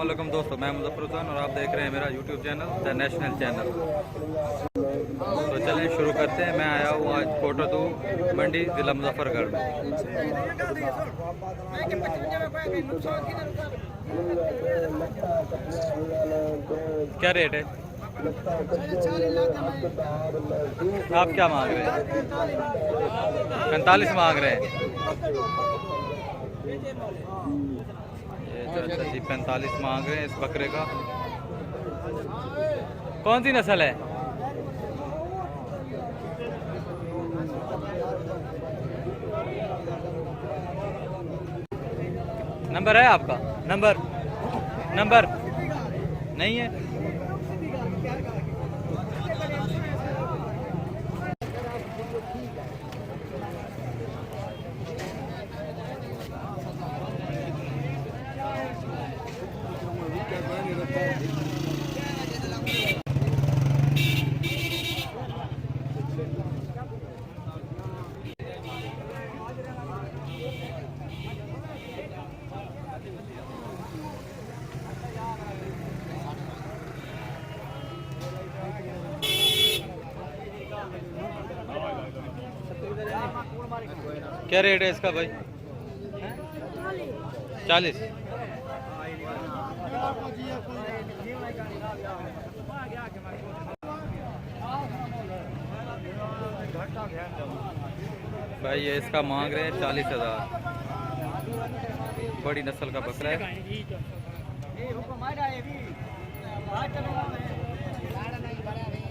अस्सलामुअलैकुम दोस्तों, मैं मुज़फ़्फ़र हुसैन और आप देख रहे हैं मेरा YouTube channel the national channel. तो चलें शुरू करते हैं। मैं आया हूँ आज कोटदू मंडी ज़िला मुजफ्फरगढ़ में। क्या रेट है? आप क्या मांग रहे हैं? 45 मांग रहे हैं। ये चाचा जी 45 मांग रहे हैं इस बकरे का। कौन सी नस्ल है? नंबर है आपका? नंबर नहीं है। क्या रेट है इसका भाई? 40। भाई ये इसका मांग रहे हैं 40,000। बड़ी नस्ल का बकरा है।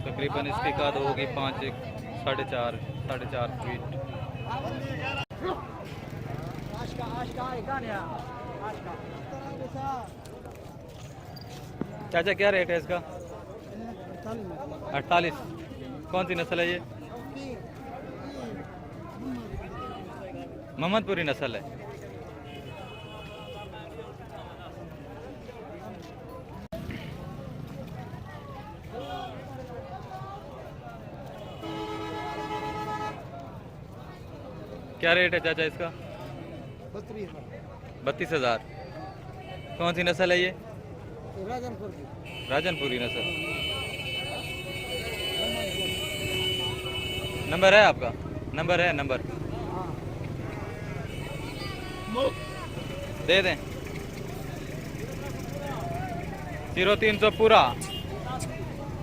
तकरीबन इसकी काद होगी 5 साढ़े चार फीट। चाचा क्या रेट है इसका? 48। कौन सी नस्ल है ये? मोहम्मदपुरी नस्ल है। क्या रेट है चाचा इसका? 32,000। कौन सी नस्ल है ये? राजनपुरी नस्ल। नंबर है आपका? नंबर है? नंबर दे दें। 0300 पूरा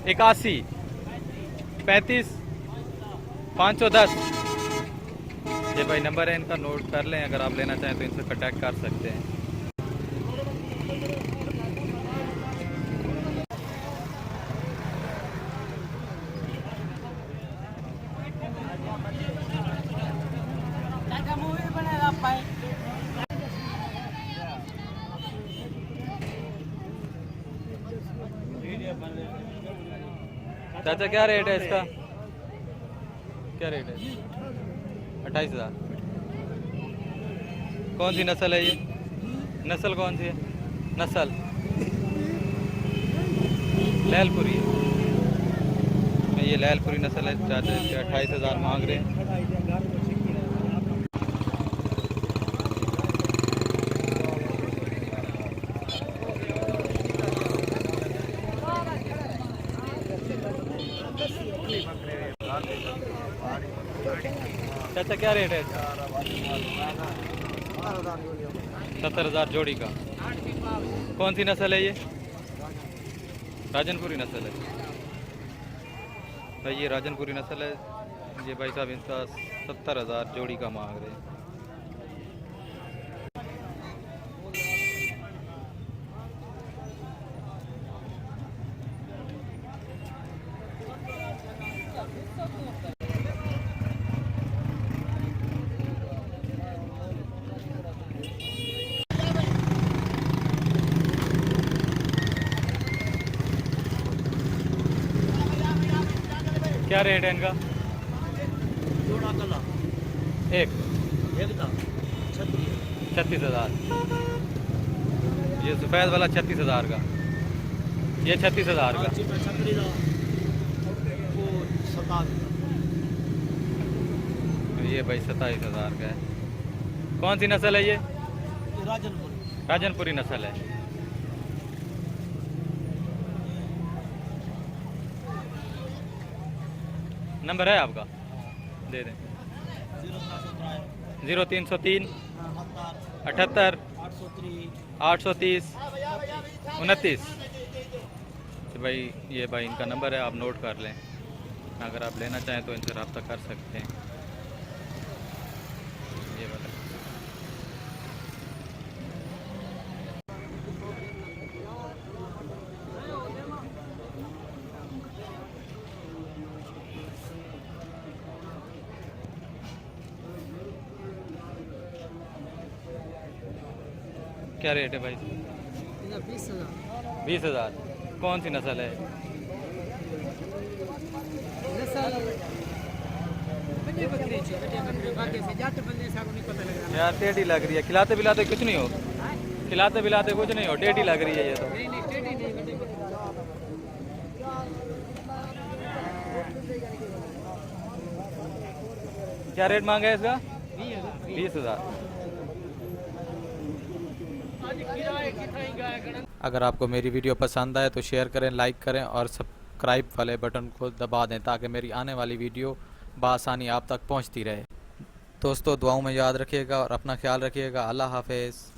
81 35 510। ये भाई नंबर है इनका, नोट कर लें। अगर आप लेना चाहें तो इनसे कांटेक्ट कर सकते हैं। चाचा क्या रेट है इसका? क्या रेट है? 28,000। कौन सी नस्ल है ये? नस्ल कौन सी है? नस्ल लैलपुरी है। ये लैलपुरी नस्ल है। चाचा इसके 28,000 मांग रहे हैं। चाचा क्या रेट है? 70,000 जोड़ी का। कौन सी नस्ल है ये? राजनपुरी नस्ल है। भाई ये राजनपुरी नस्ल है। ये भाई साहब इसका 70,000 जोड़ी का मांग रहे हैं। क्या रेट है इनका? जोड़ा कला एक था 36,000। ये सफ़ेद वाला 36,000 का। ये 36,000 का। ये भाई 27,000 का है। कौन सी नस्ल है ये? राजनपुरी राजनपुरी नस्ल है। नंबर है आपका, दे दें। 0303 78 830 29। तो भाई ये भाई इनका नंबर है, आप नोट कर लें। अगर आप लेना चाहें तो इनसे रब्ता कर सकते हैं। ये वाला क्या रेट है भाई? 20,000। 20,000। कौन सी नस्ल है? यार टेढ़ी लग रही है, खिलाते पिलाते कुछ नहीं हो, खिलाते पिलाते कुछ नहीं हो, टेढ़ी लग रही है ये तो। क्या रेट मांगा है इसका? 20,000। अगर आपको मेरी वीडियो पसंद आए तो शेयर करें, लाइक करें और सब्सक्राइब वाले बटन को दबा दें ताकि मेरी आने वाली वीडियो बआसानी आप तक पहुंचती रहे। दोस्तों दुआओं में याद रखिएगा और अपना ख्याल रखिएगा। अल्लाह हाफिज़।